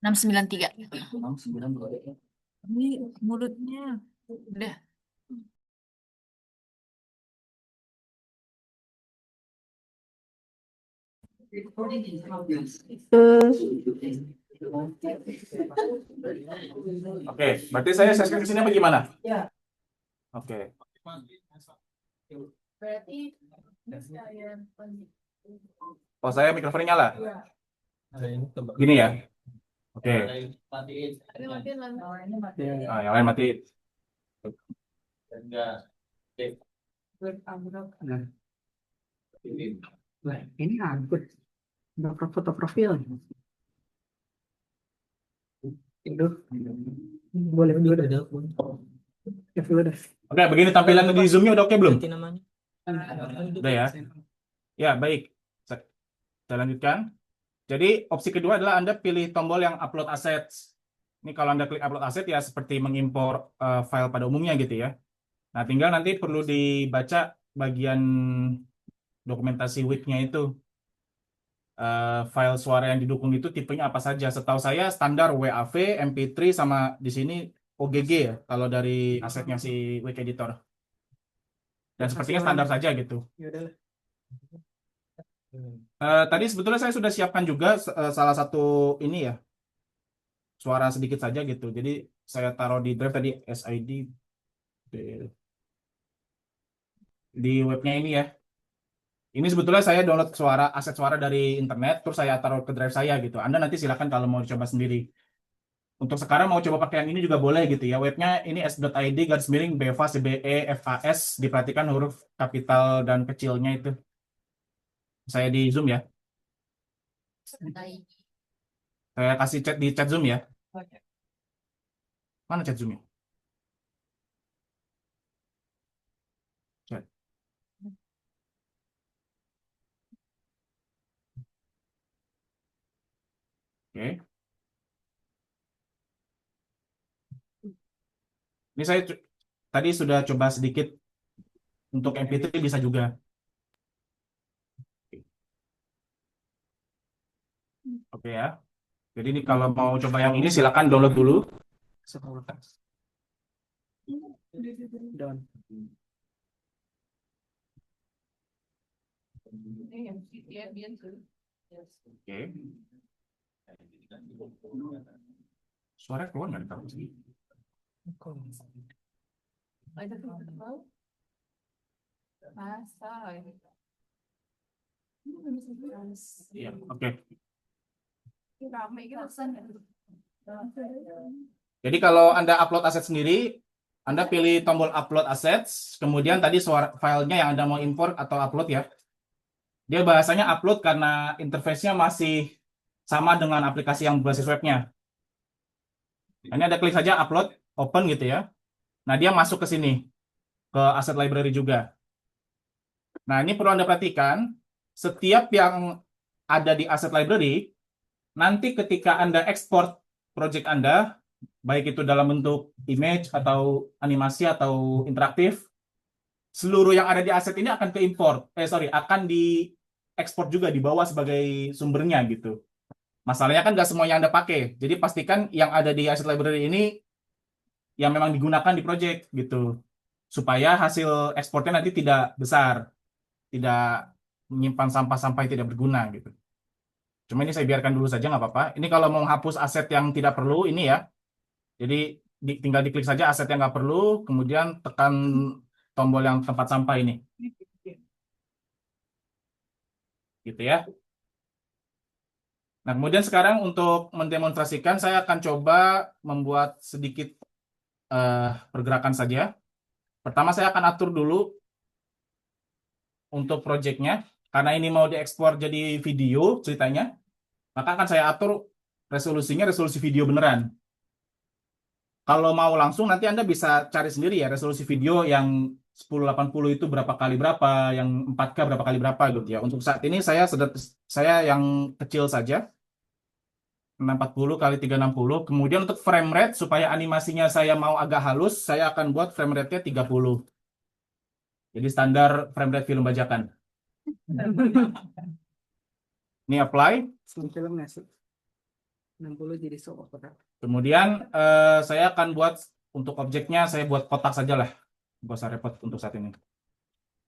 693. 693. Ini mulutnya udah. Oke, berarti saya share ke sini apa gimana? Oke. Berarti Oh, saya mikrofonnya nyala. Gini ya. Oke. Ah, yang lain mati. Nah, Wah, ini angkut. Udah foto profil. Itu boleh dulu dah. Ya, dulu dah. Oke, begini tampilan di Zoom-nya udah oke belum? Udah ya. Ya, baik. Saya lanjutkan. Jadi, opsi kedua adalah Anda pilih tombol yang upload assets. Ini kalau Anda klik upload asset ya seperti mengimpor file pada umumnya gitu ya. Nah, tinggal nanti perlu dibaca bagian dokumentasi WIP-nya itu. File suara yang didukung itu tipenya apa saja. Setahu saya standar WAV, MP3 sama di sini OGG ya kalau dari asetnya si Wik Editor. Dan sepertinya standar saja gitu. Ya udahlah. Tadi sebetulnya saya sudah siapkan juga salah satu ini ya suara sedikit saja gitu. Jadi saya taruh di drive tadi SID di webnya ini ya. Ini sebetulnya saya download aset suara dari internet, terus saya taruh ke drive saya gitu. Anda nanti silakan kalau mau coba sendiri. Untuk sekarang mau coba pakai yang ini juga boleh gitu ya. Webnya ini s.id garis miring BEFAS BEFAS. Diperhatikan huruf kapital dan kecilnya itu. Saya di Zoom ya. Saya kasih chat di chat Zoom ya. Mana chat Zoom ya? Chat. Oke. Ini saya tadi sudah coba sedikit untuk MP3 bisa juga. Oke ya. Jadi ini kalau mau coba yang ini silakan download dulu. Down. Oke. Suara keluar nggak di kampus ini? Iya, oke. Jadi kalau Anda upload aset sendiri, Anda pilih tombol upload assets, kemudian tadi suara filenya yang Anda mau import atau upload ya. Dia bahasanya upload karena interface-nya masih sama dengan aplikasi yang berbasis webnya. Nah, ini ada klik saja upload, open gitu ya. Nah, dia masuk ke sini, ke asset library juga. Nah, ini perlu Anda perhatikan, setiap yang ada di asset library, nanti ketika Anda ekspor project Anda, baik itu dalam bentuk image atau animasi atau interaktif, seluruh yang ada di aset ini akan akan diekspor juga dibawa sebagai sumbernya gitu. Masalahnya kan nggak semuanya Anda pakai, jadi pastikan yang ada di asset library ini yang memang digunakan di project gitu, supaya hasil ekspornya nanti tidak besar, tidak menyimpan sampah-sampah yang tidak berguna gitu. Cuma ini saya biarkan dulu saja nggak apa-apa. Ini kalau mau menghapus aset yang tidak perlu ini ya. Jadi tinggal diklik saja aset yang nggak perlu, kemudian tekan tombol yang tempat sampah ini. Gitu ya. Nah, kemudian sekarang untuk mendemonstrasikan, saya akan coba membuat sedikit pergerakan saja. Pertama, saya akan atur dulu untuk projectnya. Karena ini mau diekspor jadi video ceritanya, maka akan saya atur resolusinya resolusi video beneran. Kalau mau langsung nanti Anda bisa cari sendiri ya resolusi video yang 1080 itu berapa kali berapa, yang 4K berapa kali berapa gitu ya. Untuk saat ini saya yang kecil saja 640 kali 360. Kemudian untuk frame rate supaya animasinya saya mau agak halus, saya akan buat frame rate-nya 30. Jadi standar frame rate film bajakan. Ini apply. Film nggak sih? 60 jadi kotak. Kemudian saya akan buat untuk objeknya, saya buat kotak saja lah. Nggak usah repot untuk saat ini.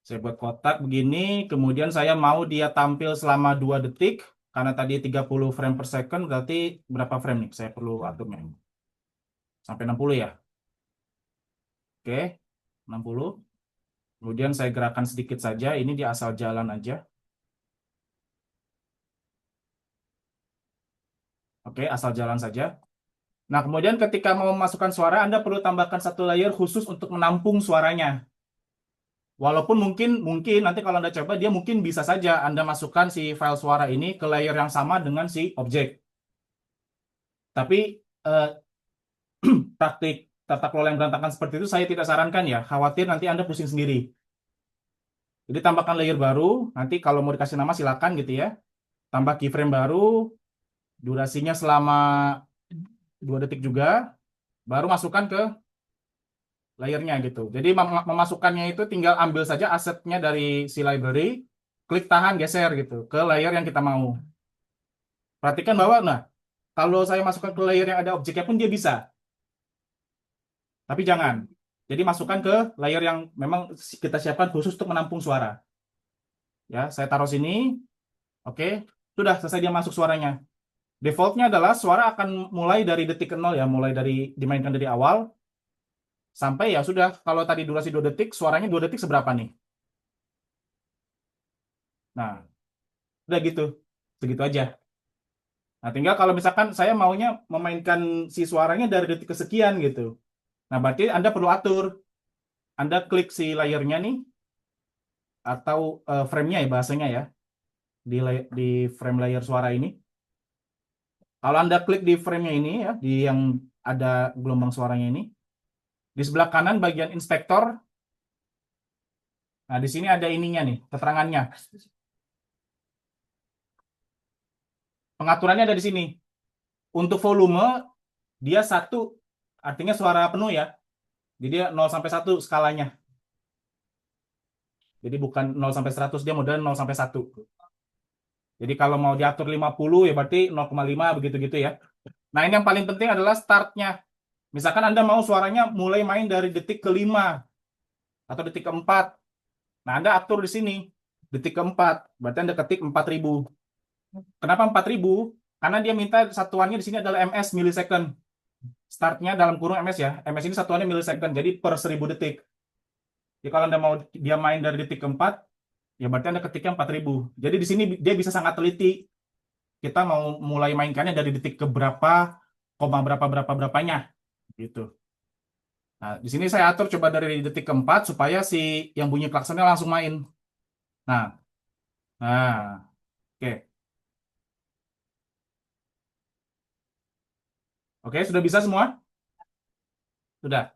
Saya buat kotak begini, kemudian saya mau dia tampil selama 2 detik, karena tadi 30 frame per second, berarti berapa frame nih? Saya perlu aturnya. Sampai 60 ya? Oke, 60. Kemudian saya gerakkan sedikit saja, ini dia asal jalan aja. Oke, asal jalan saja. Nah, kemudian ketika mau memasukkan suara, Anda perlu tambahkan satu layer khusus untuk menampung suaranya. Walaupun mungkin nanti kalau Anda coba, dia mungkin bisa saja Anda masukkan si file suara ini ke layer yang sama dengan si objek. Tapi praktik tata kelola yang berantakan seperti itu saya tidak sarankan ya. Khawatir nanti Anda pusing sendiri. Jadi tambahkan layer baru, nanti kalau mau dikasih nama silakan gitu ya. Tambah keyframe baru, durasinya selama 2 detik juga, baru masukkan ke layernya gitu. Jadi memasukkannya itu tinggal ambil saja asetnya dari si library, klik tahan geser gitu ke layer yang kita mau. Perhatikan bahwa nah kalau saya masukkan ke layer yang ada objeknya pun dia bisa. Tapi jangan. Jadi masukkan ke layer yang memang kita siapkan khusus untuk menampung suara. Ya, saya taruh sini. Oke, sudah selesai dia masuk suaranya. Defaultnya adalah suara akan mulai dari detik ke 0 ya, mulai dari dimainkan dari awal sampai ya sudah, kalau tadi durasi 2 detik, suaranya 2 detik seberapa nih? Nah, udah gitu. Segitu aja. Nah, tinggal kalau misalkan saya maunya memainkan si suaranya dari detik kesekian gitu. Nah, berarti Anda perlu atur. Anda klik si layernya nih, atau frame-nya ya bahasanya ya, di frame layer suara ini. Kalau Anda klik di frame-nya ini ya, di yang ada gelombang suaranya ini, di sebelah kanan bagian inspektor, nah di sini ada ininya nih, keterangannya. Pengaturannya ada di sini. Untuk volume, dia 1, artinya suara penuh ya. Jadi dia 0 sampai 1 skalanya. Jadi bukan 0 sampai 100, dia model 0 sampai 1. Jadi kalau mau diatur 50 ya berarti 0,5 begitu-gitu ya. Nah, ini yang paling penting adalah startnya. Misalkan Anda mau suaranya mulai main dari detik ke-5 atau detik ke-4. Nah, Anda atur di sini detik ke-4. Berarti Anda ketik 4000. Kenapa 4000? Karena dia minta satuannya di sini adalah ms, millisecond. Startnya dalam kurung ms ya. Ms ini satuannya millisecond, jadi per 1000 detik. Jadi kalau Anda mau dia main dari detik ke-4, ya berarti Anda ketiknya 4000. Jadi di sini dia bisa sangat teliti. Kita mau mulai mainkannya dari detik ke berapa, koma berapanya gitu. Nah, di sini saya atur coba dari detik ke-4 supaya si yang bunyi klaksonnya langsung main. Nah. Nah, oke. Oke, sudah bisa semua? Sudah.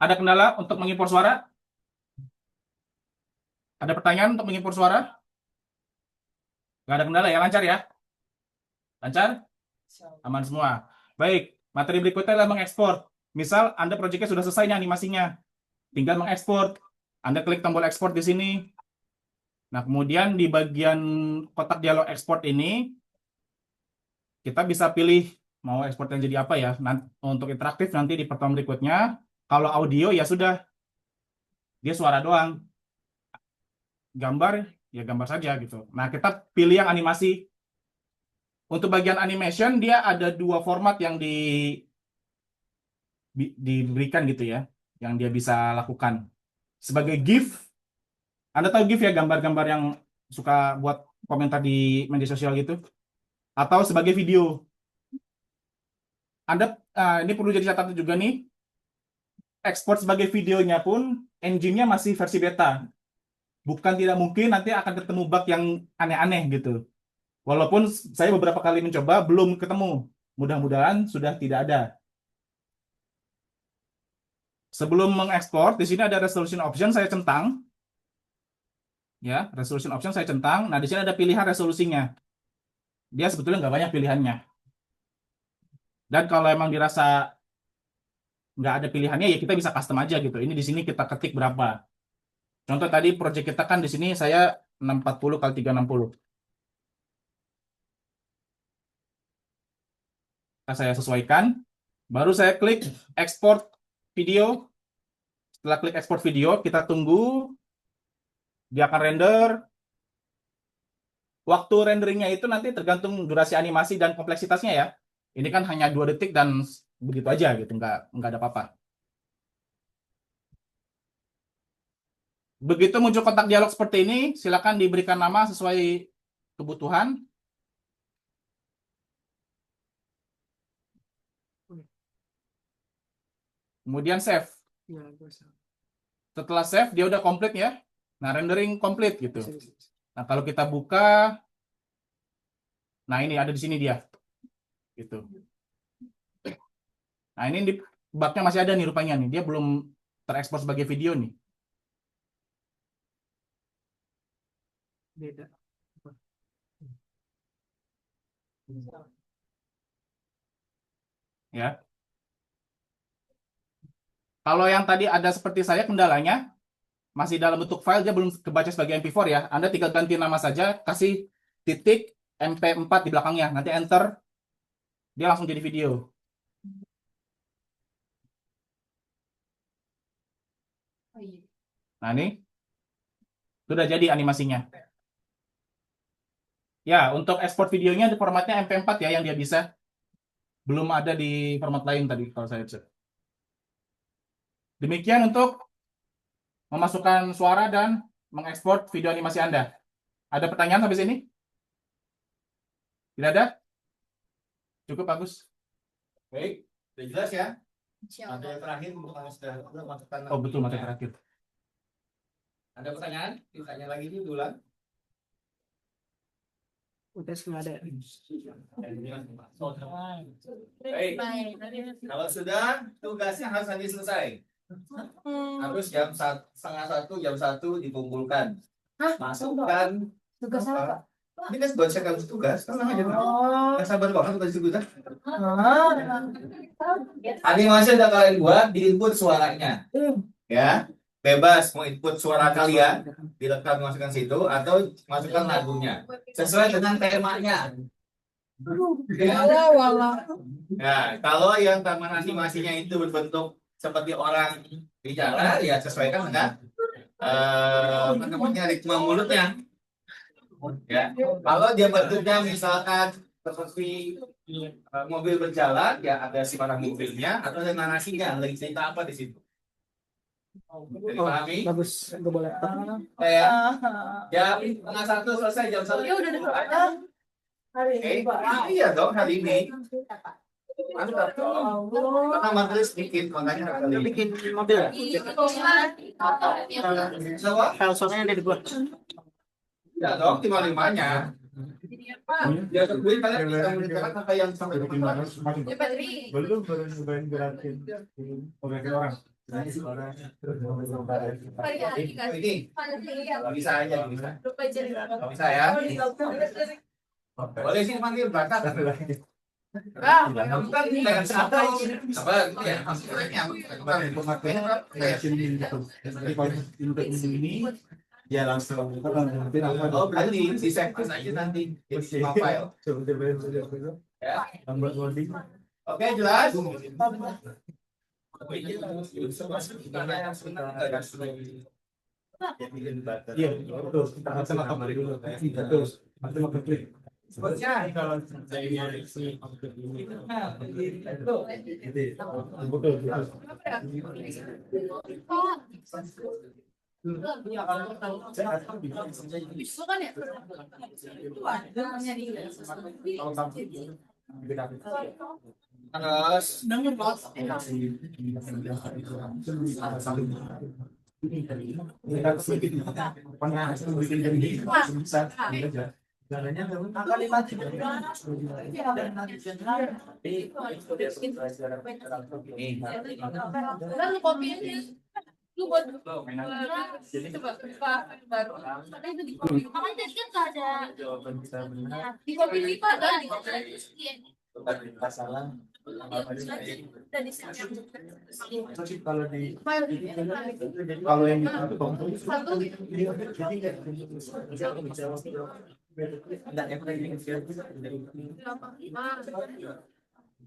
Ada kendala untuk mengimpor suara? Ada pertanyaan untuk mengimpor suara? Nggak ada kendala ya, lancar ya? Lancar? Aman semua. Baik, materi berikutnya adalah mengekspor. Misal Anda proyeknya sudah selesai nih animasinya. Tinggal mengekspor. Anda klik tombol ekspor di sini. Nah, kemudian di bagian kotak dialog ekspor ini, kita bisa pilih mau ekspornya jadi apa ya. Nanti, untuk interaktif nanti di pertemuan berikutnya. Kalau audio ya sudah, dia suara doang. Gambar, ya gambar saja gitu. Nah, kita pilih yang animasi. Untuk bagian animation, dia ada 2 format yang diberikan gitu ya, yang dia bisa lakukan. Sebagai GIF, Anda tahu GIF ya, gambar-gambar yang suka buat komentar di media sosial gitu, atau sebagai video. Anda ini perlu jadi catatan juga nih, ekspor sebagai videonya pun engine-nya masih versi beta. Bukan tidak mungkin nanti akan ketemu bug yang aneh-aneh gitu. Walaupun saya beberapa kali mencoba belum ketemu. Mudah-mudahan sudah tidak ada. Sebelum mengekspor, di sini ada resolution option, saya centang. Ya, resolution option saya centang. Nah, di sini ada pilihan resolusinya. Dia sebetulnya nggak banyak pilihannya. Dan kalau emang dirasa nggak ada pilihannya, ya kita bisa custom aja gitu. Ini di sini kita ketik berapa. Contoh tadi project kita kan di sini saya 640 kali 360. saya sesuaikan. Baru saya klik export video. Setelah klik export video, kita tunggu. Dia akan render. Waktu renderingnya itu nanti tergantung durasi animasi dan kompleksitasnya ya. Ini kan hanya 2 detik dan begitu aja gitu, nggak ada apa-apa. Begitu muncul kotak dialog seperti ini, silakan diberikan nama sesuai kebutuhan. Kemudian save. Ya, gue sama. Setelah save, dia udah komplit ya. Nah, rendering komplit gitu. Nah, kalau kita buka, nah ini ada di sini dia. Gitu. Nah, ini di baknya masih ada nih rupanya nih. Dia belum terekspor sebagai video nih. Beda. Ya. Kalau yang tadi ada seperti saya kendalanya masih dalam bentuk file, dia belum kebaca sebagai MP4 ya. Anda tinggal ganti nama saja, kasih titik MP4 di belakangnya. Nanti enter, dia langsung jadi video. Nah ini sudah jadi animasinya. Ya, untuk ekspor videonya di formatnya MP4 ya yang dia bisa. Belum ada di format lain tadi kalau saya cek. Demikian untuk memasukkan suara dan mengekspor video animasi Anda. Ada pertanyaan sampai sini? Tidak ada? Cukup bagus. Baik, sudah jelas ya. Insya Ada Allah. yang terakhir bukan sudah masukkan. Oh betul, materi terakhir. Ada pertanyaan? Ditanya lagi dulu ulang. Udah nggak ada. Baik, kalau sudah tugasnya harus nanti selesai. Harus setengah 1, jam 1 dikumpulkan. Masukkan. Tugas apa? Ini kan buat saya kasih tugas. Kan aja. Kan sabar banget kasih tugas. Animasi udah kalian buat, di input suaranya. Ya. Bebas mau input suara kalian, direkam masukkan situ atau masukkan lagunya sesuai dengan temanya. Ya, kalau yang taman animasinya itu berbentuk seperti orang bicara, ya sesuaikan dengan apa namanya ritme mulutnya. Ya, kalau dia bentuknya misalkan seperti mobil berjalan, ya ada simpanan mobilnya atau ada narasinya, lagi cerita apa di situ. Jadi pahami? Bagus, gue boleh. Ya, jam 1 selesai jam 1. Ya udah selesai. Iya dong hari ini. Mantap dong. Karena materi sedikit, makanya kali ini. Bikin mobil ya? Coba? File soalnya ada di gua. Ya dong, 55-nya. Ya, kemudian kalian bisa mengerjakan apa yang sampai Ya, Patri. Belum baru nyobain gerakin orang. ini kalau bisa aja bisa. Kalau bisa ya. Boleh sih panggil berangkat. Kamu kan dengan siapa? Apa ya? Ini ya langsung. Oh berarti di save aja nanti jadi semua file. Ya. Buat loading. Oke jelas. Iya, betul. Kita akan tambah dulu. Betul. Nanti mau klik. Sebetulnya kalau Betul. Bukan ya? terus Kan lu copy aja. Lu buat coba buka baru. Ada itu di copy. Makanya tadi kan nggak ada. Di copy lipat kan? Di copy Salah. dan di sini. Tapi kalau di File kalau yang itu komputer satu. ada yang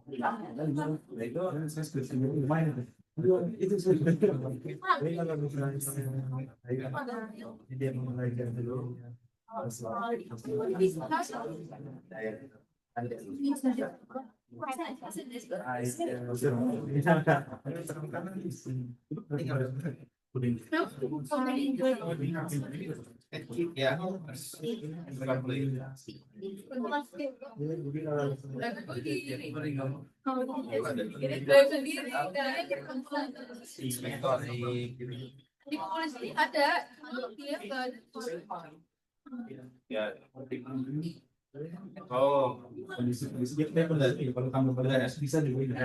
Itu saya skripsi lumayan itu. Itu sudah. Dia mulai dari dulu. Ya. Di populasi ini ada, dia Ya. Oh, Kondisi dia kayak benar ya kalau kamu benar bisa juga oke,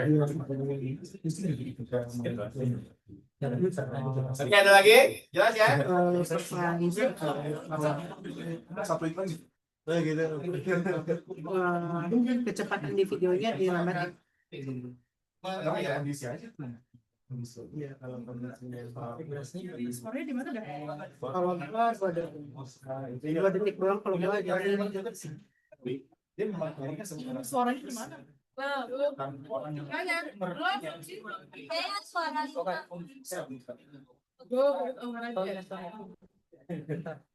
ada lagi? Jelas ya? satu itu lagi gitu Kecepatan di videonya dilambat. kondisi aja iya kalau kondisinya Suaranya di mana dah? Kalau enggak gua ada 2 detik doang, kalau enggak jadi dia memang suaranya di mana? Makanya, kayaknya suara saya Gue,